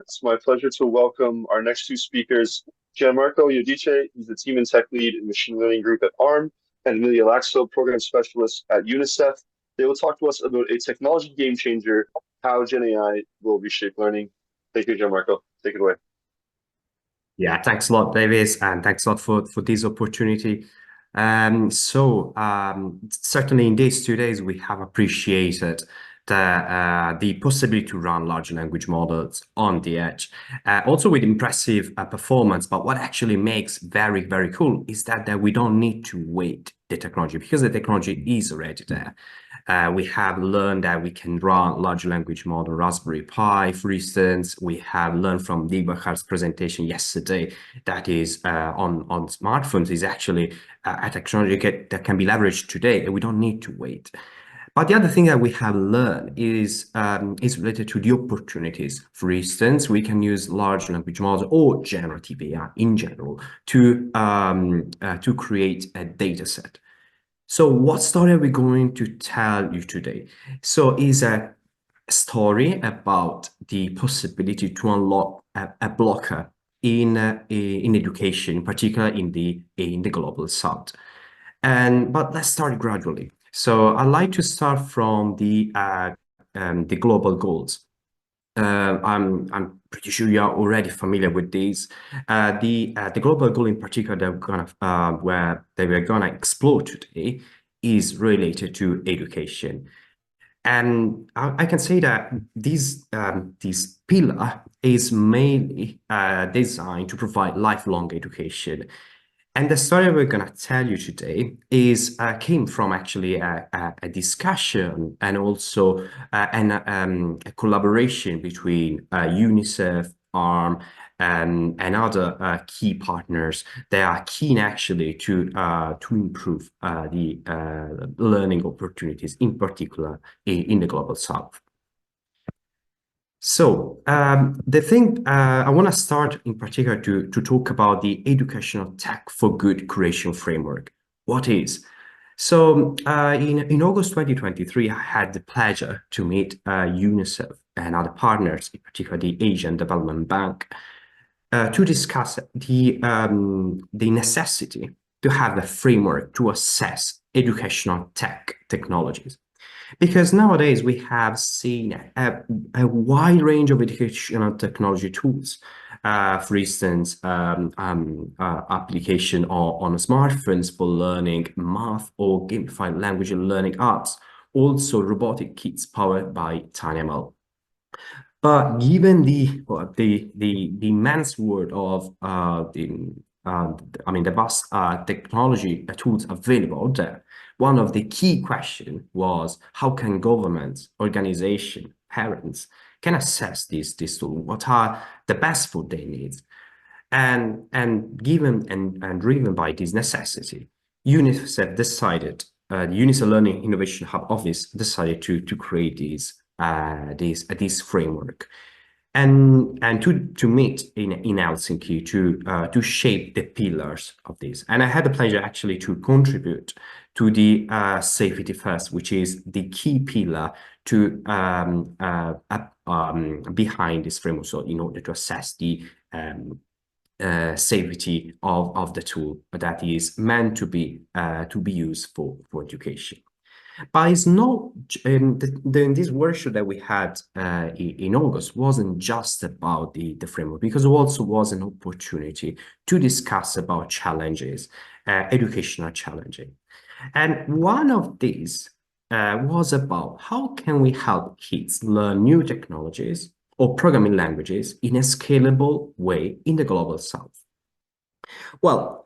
It's my pleasure to welcome our next two speakers, Gianmarco IODICE. He's the Team and Tech Lead in Machine Learning Group at ARM, and Milja LAAKSO, Program Specialist at UNICEF. They will talk to us about a technology game changer, how GenAI will reshape learning. Thank you, Gianmarco. Take it away. Yeah, thanks a lot, Davis, and thanks a lot for this opportunity. Certainly in these 2 days, we have appreciated the possibility to run large language models on the edge, also with impressive performance. But what actually makes very, very cool is that we don't need to wait the technology because the technology is already there. We have learned that we can run large language model Raspberry Pi, for instance. We have learned from Dieberhar's presentation yesterday that is on smartphones is actually a technology that can be leveraged today, and we don't need to wait. But the other thing that we have learned is related to the opportunities. For instance, we can use large language models or generative AI in general to create a data set. So what story are we going to tell you today? So is a story about the possibility to unlock a blocker in education, in particular in the global south. But let's start gradually. So I'd like to start from the global goals. I'm pretty sure you are already familiar with these. The global goal in particular that we're gonna explore today is related to education. And I can say that this pillar is mainly designed to provide lifelong education. And the story we're going to tell you today came from actually a discussion and also a collaboration between UNICEF, ARM, and other key partners. They are keen actually to improve the learning opportunities, in particular in the global south. So the thing I want to start in particular to talk about the educational tech for good creation framework. What is? So in August 2023, I had the pleasure to meet UNICEF and other partners, in particular the Asian Development Bank, to discuss the necessity to have a framework to assess educational technologies. Because nowadays we have seen a wide range of educational technology tools. For instance, application on smartphones for learning math or gamified language and learning arts. Also, robotic kits powered by TinyML. But given the immense world of the vast technology tools available there, one of the key questions was how can governments, organizations, parents can assess these tools? What are the best for their needs? And given and driven by this necessity, UNICEF decided, the UNICEF Learning Innovation Hub Office decided to create this framework and to meet in Helsinki to shape the pillars of this. And I had the pleasure actually to contribute to the safety first, which is the key pillar to behind this framework. So in order to assess the safety of the tool that is meant to be used for education. But it's not this workshop that we had in August wasn't just about the framework, because it also was an opportunity to discuss about challenges, educational challenges. And one of these was about how can we help kids learn new technologies or programming languages in a scalable way in the global south. Well,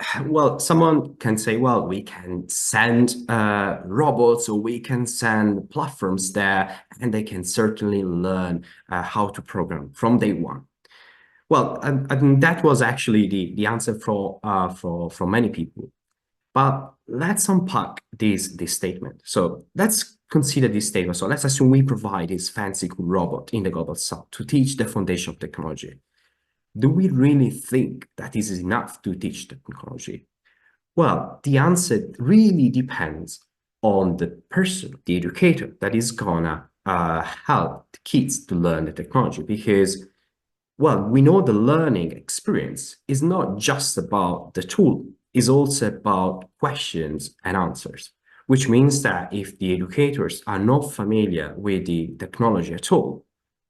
someone can say, well, we can send robots or we can send platforms there, and they can certainly learn how to program from day one. Well, and that was actually the answer for many people. But let's unpack this statement. So let's consider this statement. So let's assume we provide this fancy cool robot in the global south to teach the foundation of technology. Do we really think that this is enough to teach technology? Well, the answer really depends on the person, the educator that is gonna help the kids to learn the technology, because well, we know the learning experience is not just about the tool, it's also about questions and answers, which means that if the educators are not familiar with the technology at all,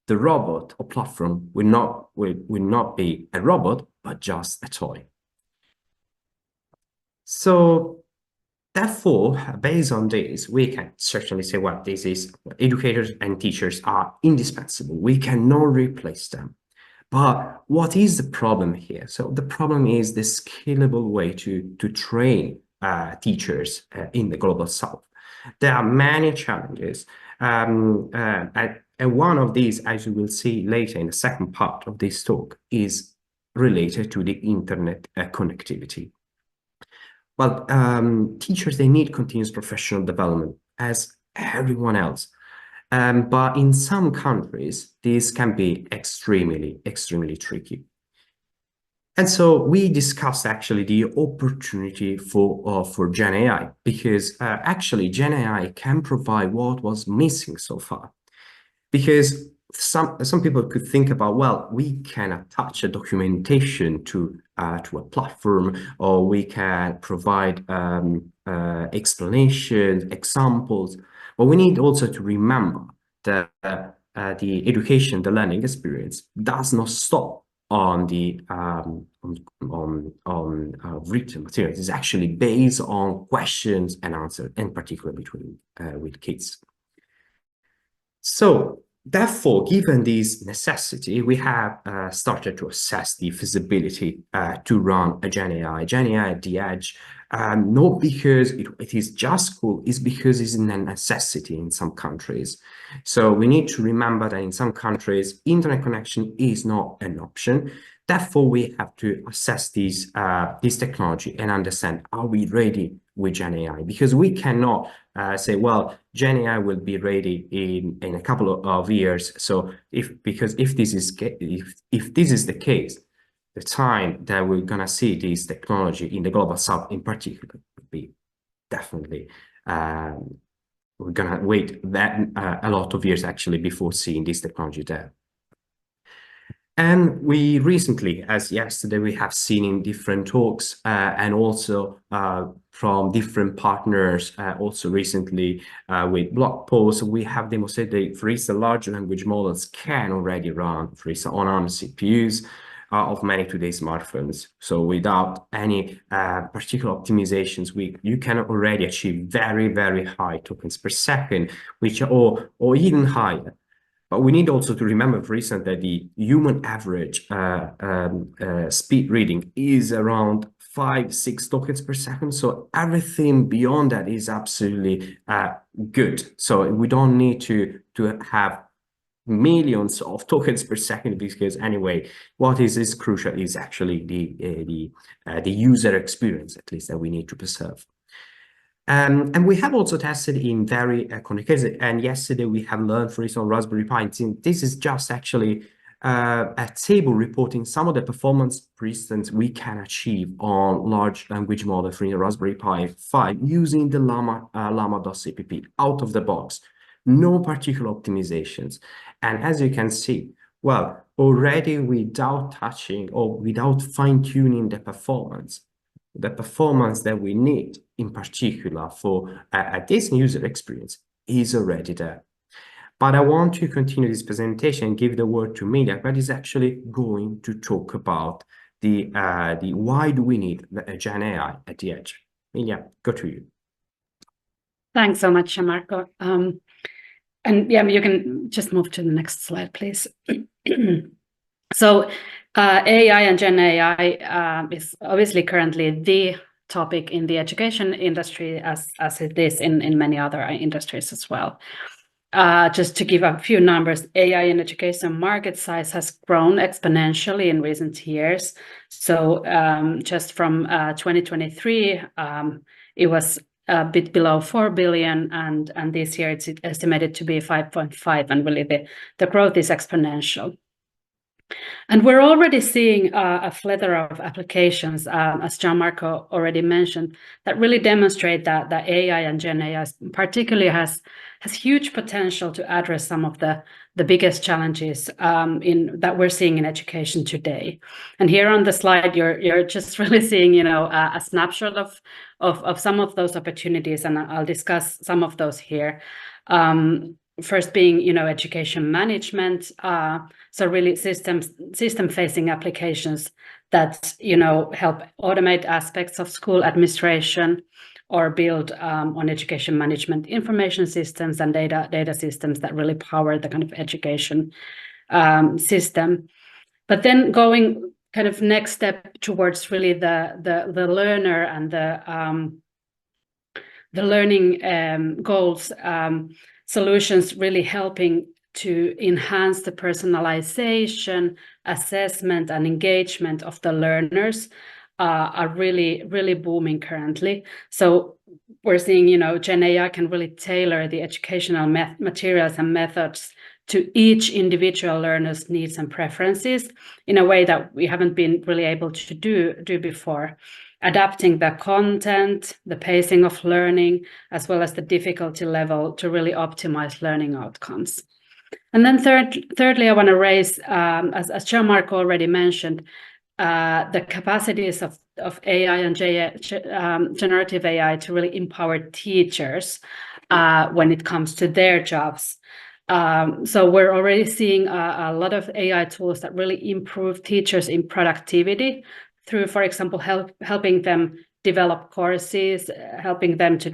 the robot or platform will not be a robot, but just a toy. So therefore, based on this, we can certainly say, well, this is educators and teachers are indispensable. We cannot replace them. But what is the problem here? So the problem is the scalable way to train teachers in the global south. There are many challenges. And one of these, as you will see later in the second part of this talk, is related to the internet connectivity. Well, teachers, they need continuous professional development as everyone else. But in some countries, this can be extremely, extremely tricky. And so we discussed actually the opportunity for GenAI, because actually GenAI can provide what was missing so far. Because some people could think about, well, we can attach a documentation to a platform, or we can provide explanations, examples. But we need also to remember that the education, the learning experience does not stop on the written materials. It's actually based on questions and answers, in particular between with kids. So therefore, given this necessity, we have started to assess the feasibility to run a GenAI at the edge, not because it is just cool, it's because it's a necessity in some countries. So we need to remember that in some countries, internet connection is not an option. Therefore, we have to assess this technology and understand, are we ready with GenAI? Because we cannot say, well, GenAI will be ready in a couple of years. So if this is the case, the time that we're gonna see this technology in the global south in particular would be definitely we're gonna wait a lot of years actually before seeing this technology there. And we recently, as yesterday, we have seen in different talks and also from different partners, also recently with blog posts, we have demonstrated, for instance, large language models can already run, for instance, on ARM CPUs of many today's smartphones. So without any particular optimizations, you can already achieve very, very high tokens per second, which or even higher. But we need also to remember, for instance, that the human average speed reading is around 5-6 tokens per second. So everything beyond that is absolutely good. So we don't need to have millions of tokens per second, because anyway, what is crucial is actually the user experience, at least, that we need to preserve. And we have also tested in very connected cases. And yesterday we have learned, for instance, on Raspberry Pi. This is just actually a table reporting some of the performance, for instance, we can achieve on large language model for Raspberry Pi 5 using the llama.cpp out of the box. No particular optimizations. And as you can see, well, already without touching or without fine-tuning the performance that we need, in particular for this user experience, is already there. But I want to continue this presentation and give the word to Milja, that is actually going to talk about the why do we need GenAI at the edge. Milja, go to you. Thanks so much, Marco. And yeah, you can just move to the next slide, please. So AI and GenAI is obviously currently the topic in the education industry, as it is in many other industries as well. Just to give a few numbers, AI in education market size has grown exponentially in recent years. So just from 2023, it was a bit below 4 billion, and this year it's estimated to be 5.5, and really the growth is exponential. And we're already seeing a plethora of applications, as Gianmarco already mentioned, that really demonstrate that AI and GenAI particularly has huge potential to address some of the biggest challenges that we're seeing in education today. And here on the slide, you're just really seeing, a snapshot of some of those opportunities, and I'll discuss some of those here. First being, education management. So really system-facing applications that, help automate aspects of school administration or build on education management information systems and data systems that really power the kind of education system. But then going kind of next step towards really the learner and the learning goals, solutions really helping to enhance the personalization, assessment, and engagement of the learners are really, really booming currently. So we're seeing, GenAI can really tailor the educational materials and methods to each individual learner's needs and preferences in a way that we haven't been really able to do before, adapting the content, the pacing of learning, as well as the difficulty level to really optimize learning outcomes. And then thirdly, I want to raise, as Gianmarco already mentioned, the capacities of AI and generative AI to really empower teachers when it comes to their jobs. So we're already seeing a lot of AI tools that really improve teachers in productivity through, for example, helping them develop courses, helping them to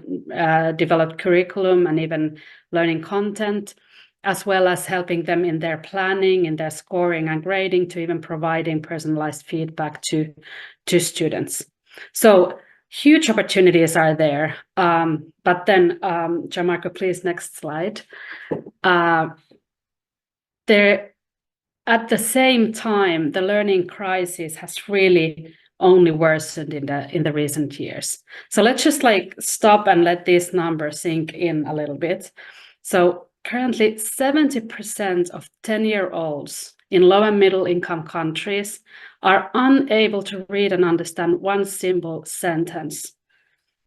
develop curriculum and even learning content, as well as helping them in their planning, in their scoring and grading, to even providing personalized feedback to students. So huge opportunities are there. But then, Gianmarco, please, next slide. At the same time, the learning crisis has really only worsened in the recent years. So let's just stop and let these numbers sink in a little bit. So currently 70% of 10-year-olds in low and middle income countries are unable to read and understand one simple sentence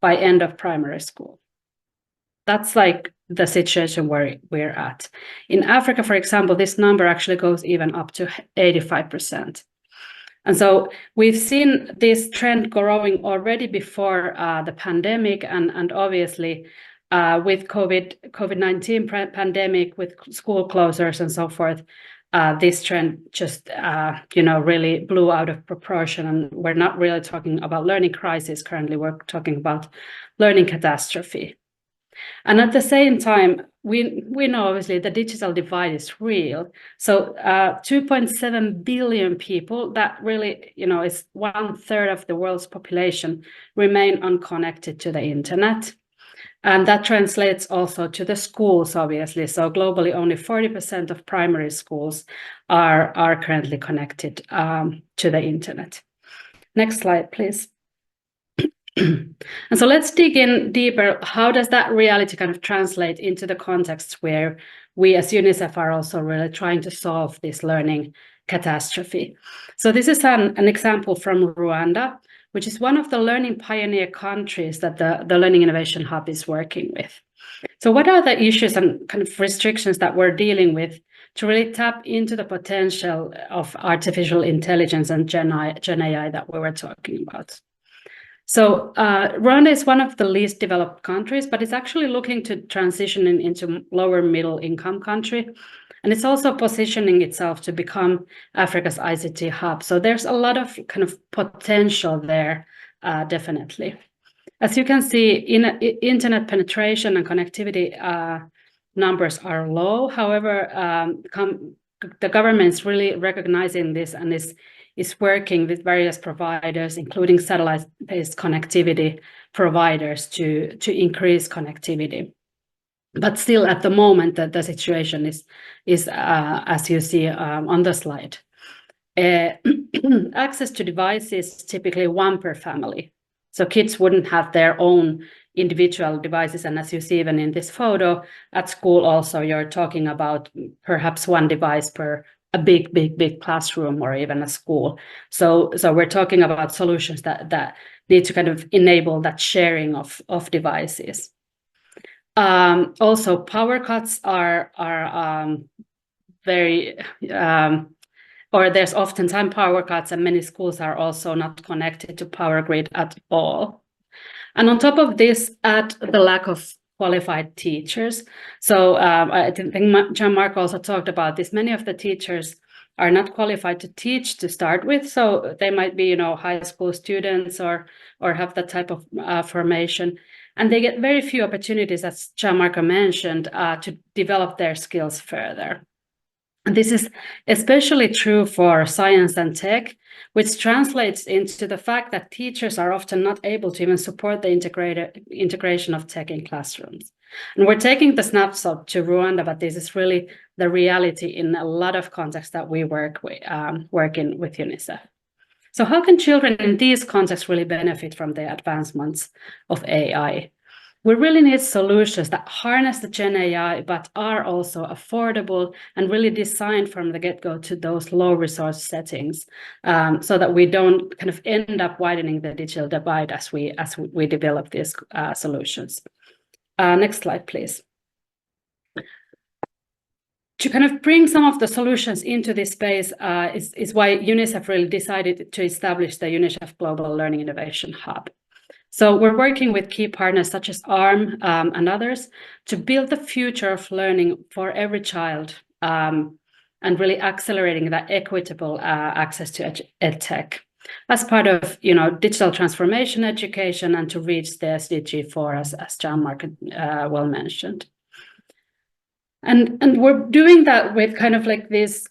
by end of primary school. That's the situation where we're at. In Africa, for example, this number actually goes even up to 85%. And so we've seen this trend growing already before the pandemic, and obviously with COVID-19 pandemic, with school closures and so forth, this trend just really blew out of proportion. And we're not really talking about learning crisis currently. We're talking about learning catastrophe. And at the same time, we know obviously the digital divide is real. So 2.7 billion people, that really, is 1/3 of the world's population, remain unconnected to the internet. And that translates also to the schools, obviously. So globally, only 40% of primary schools are currently connected to the internet. Next slide, please. And so let's dig in deeper. How does that reality kind of translate into the context where we as UNICEF are also really trying to solve this learning catastrophe? So this is an example from Rwanda, which is one of the learning pioneer countries that the Learning Innovation Hub is working with. So what are the issues and kind of restrictions that we're dealing with to really tap into the potential of artificial intelligence and GenAI that we were talking about? So Rwanda is one of the least developed countries, but it's actually looking to transition into lower middle income country. And it's also positioning itself to become Africa's ICT hub. So there's a lot of kind of potential there, definitely. As you can see, internet penetration and connectivity numbers are low. However, the government is really recognizing this and is working with various providers, including satellite-based connectivity providers, to increase connectivity. But still, at the moment, the situation is as you see on the slide. Access to devices, typically one per family. So kids wouldn't have their own individual devices. And as you see even in this photo, at school also, you're talking about perhaps one device per a big classroom or even a school. So we're talking about solutions that need to kind of enable that sharing of devices. Also, power cuts are very or there's oftentimes power cuts, and many schools are also not connected to power grid at all. And on top of this, add the lack of qualified teachers. So I think Gianmarco also talked about this. Many of the teachers are not qualified to teach to start with. So they might be, high school students or have that type of formation. And they get very few opportunities, as Gianmarco mentioned, to develop their skills further. And this is especially true for science and tech, which translates into the fact that teachers are often not able to even support the integration of tech in classrooms. And we're taking the snapshot to Rwanda, but this is really the reality in a lot of contexts that we work in with UNICEF. So how can children in these contexts really benefit from the advancements of AI? We really need solutions that harness the GenAI, but are also affordable and really designed from the get-go to those low resource settings, so that we don't kind of end up widening the digital divide as we develop these solutions. Next slide, please. To kind of bring some of the solutions into this space is why UNICEF really decided to establish the UNICEF Global Learning Innovation Hub. So we're working with key partners such as ARM and others to build the future of learning for every child, and really accelerating that equitable access to EdTech as part of digital transformation education and to reach the SDG 4 as Gianmarco well mentioned. And we're doing that with kind of like this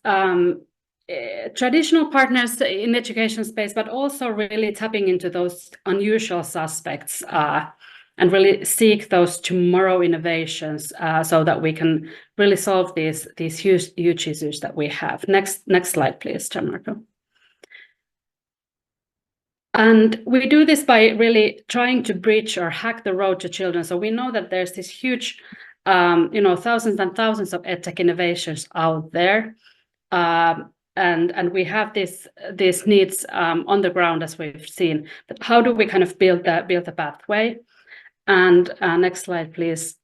traditional partners in education space, but also really tapping into those unusual suspects and really seek those tomorrow innovations so that we can really solve these huge issues that we have. Next slide, please, Gianmarco. And we do this by really trying to bridge or hack the road to children. So we know that there's this huge, thousands and thousands of EdTech innovations out there. And we have these needs on the ground, as we've seen. But how do we kind of build the pathway? And next slide, please.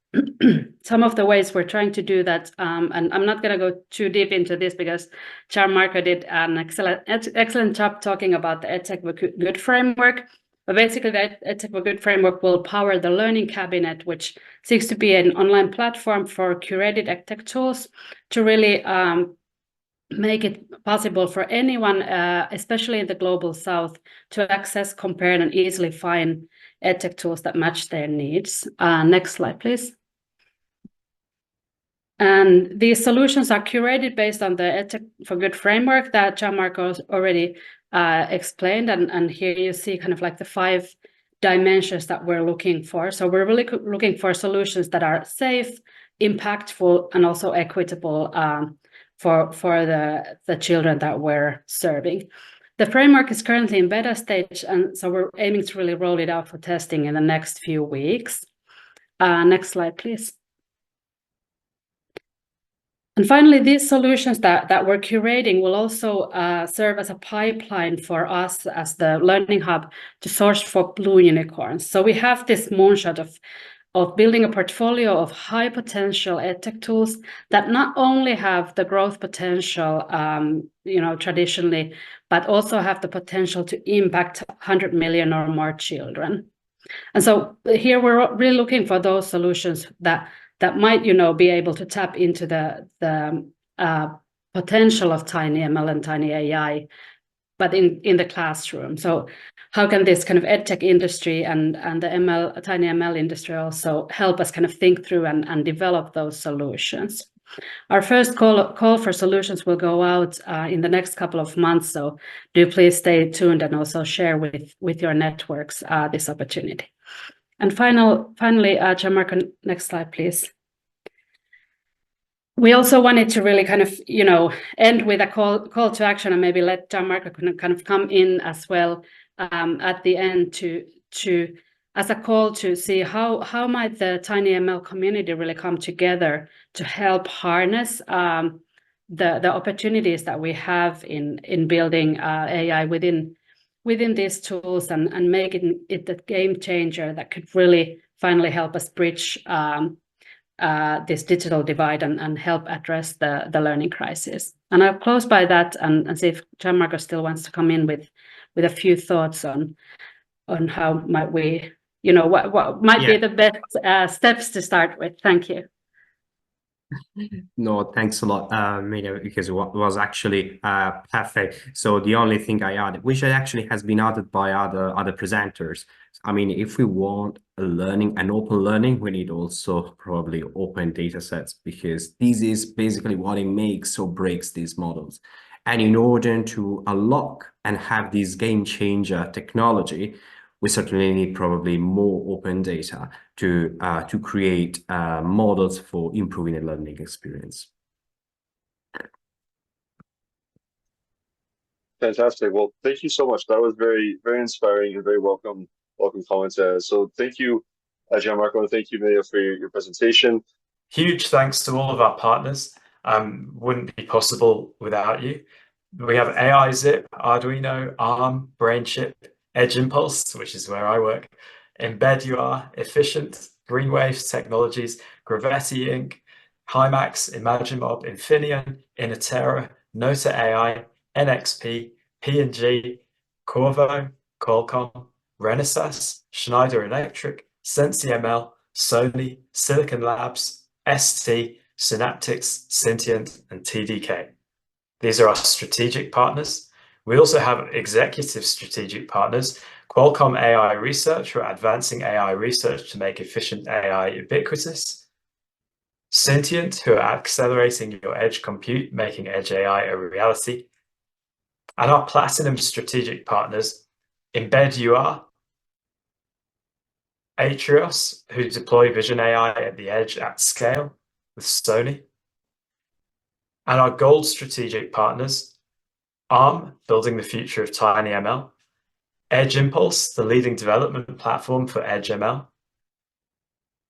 Some of the ways we're trying to do that, and I'm not going to go too deep into this because Gianmarco did an excellent job talking about the EdTech for Good framework. But basically, the EdTech for Good framework will power the Learning Cabinet, which seeks to be an online platform for curated EdTech tools to really make it possible for anyone, especially in the global south, to access, compare, and easily find EdTech tools that match their needs. Next slide, please. And these solutions are curated based on the EdTech for Good framework that Gianmarco already explained. And here you see kind of like the 5 dimensions that we're looking for. So we're really looking for solutions that are safe, impactful, and also equitable for the children that we're serving. The framework is currently in beta stage, and so we're aiming to really roll it out for testing in the next few weeks. Next slide, please. And finally, these solutions that we're curating will also serve as a pipeline for us as the Learning Hub to source for blue unicorns. So we have this moonshot of building a portfolio of high potential EdTech tools that not only have the growth potential, traditionally, but also have the potential to impact 100 million or more children. And so here we're really looking for those solutions that might, be able to tap into the potential of TinyML and TinyAI, but in the classroom. So how can this kind of EdTech industry and the TinyML industry also help us kind of think through and develop those solutions? Our first call for solutions will go out in the next couple of months. So do please stay tuned and also share with your networks this opportunity. And finally, Gianmarco, next slide, please. We also wanted to really kind of, end with a call to action and maybe let Gianmarco kind of come in as well at the end to as a call to see how might the TinyML community really come together to help harness the opportunities that we have in building AI within these tools and making it the game changer that could really finally help us bridge this digital divide and help address the learning crisis. And I'll close by that and see if Gianmarco still wants to come in with a few thoughts on how might we, what might be the best steps to start with. Thank you. No, thanks a lot, Milja, because it was actually perfect. So the only thing I added, which actually has been added by other presenters, I mean, if we want an open learning, we need also probably open data sets, because this is basically what it makes or breaks these models. And in order to unlock and have this game changer technology, we certainly need probably more open data to create models for improving the learning experience. Fantastic. Well, thank you so much. That was very, very inspiring and very welcome comments. So thank you, Gianmarco, and thank you, Milja, for your presentation. Huge thanks to all of our partners. Wouldn't be possible without you. We have AIZip, Arduino, ARM, BrainChip, Edge Impulse, which is where I work, Embed, Efficient, Greenwaves Technologies, Gravetti Inc., HiMax, ImagineMob, Infineon, Inotera, Nota AI, NXP, P&G, Corvo, Qualcomm, Renesas, Schneider Electric, SensiML, Sony, Silicon Labs, ST, Synaptics, Sentient, and TDK. These are our strategic partners. We also have executive strategic partners, Qualcomm AI Research, who are advancing AI research to make efficient AI ubiquitous, Sentient, who are accelerating your edge compute, making edge AI a reality, and our platinum strategic partners, Embed, Atrios, who deploy vision AI at the edge at scale with Sony, and our gold strategic partners, ARM, building the future of TinyML, Edge Impulse, the leading development platform for Edge ML,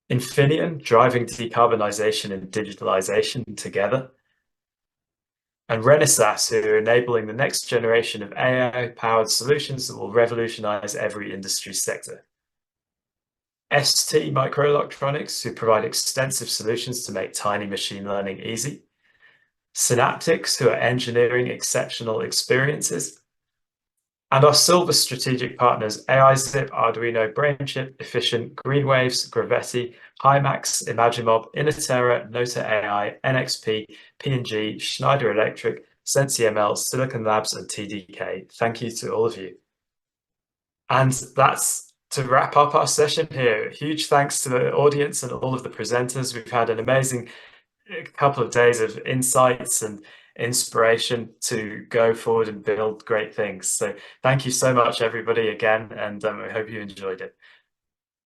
Infineon, driving decarbonization and digitalization together, and Renesas, who are enabling the next generation of AI-powered solutions that will revolutionize every industry sector. ST Microelectronics, who provide extensive solutions to make tiny machine learning easy. Synaptics, who are engineering exceptional experiences. And our silver strategic partners, AIZip, Arduino, BrainChip, Efficient, Greenwaves, Gravetti, HiMax, ImagineMob, Inotera, Nota AI, NXP, P&G, Schneider Electric, SensiML, Silicon Labs, and TDK. Thank you to all of you. And that's to wrap up our session here. Huge thanks to the audience and all of the presenters. We've had an amazing couple of days of insights and inspiration to go forward and build great things. So thank you so much, everybody, again, and I hope you enjoyed it.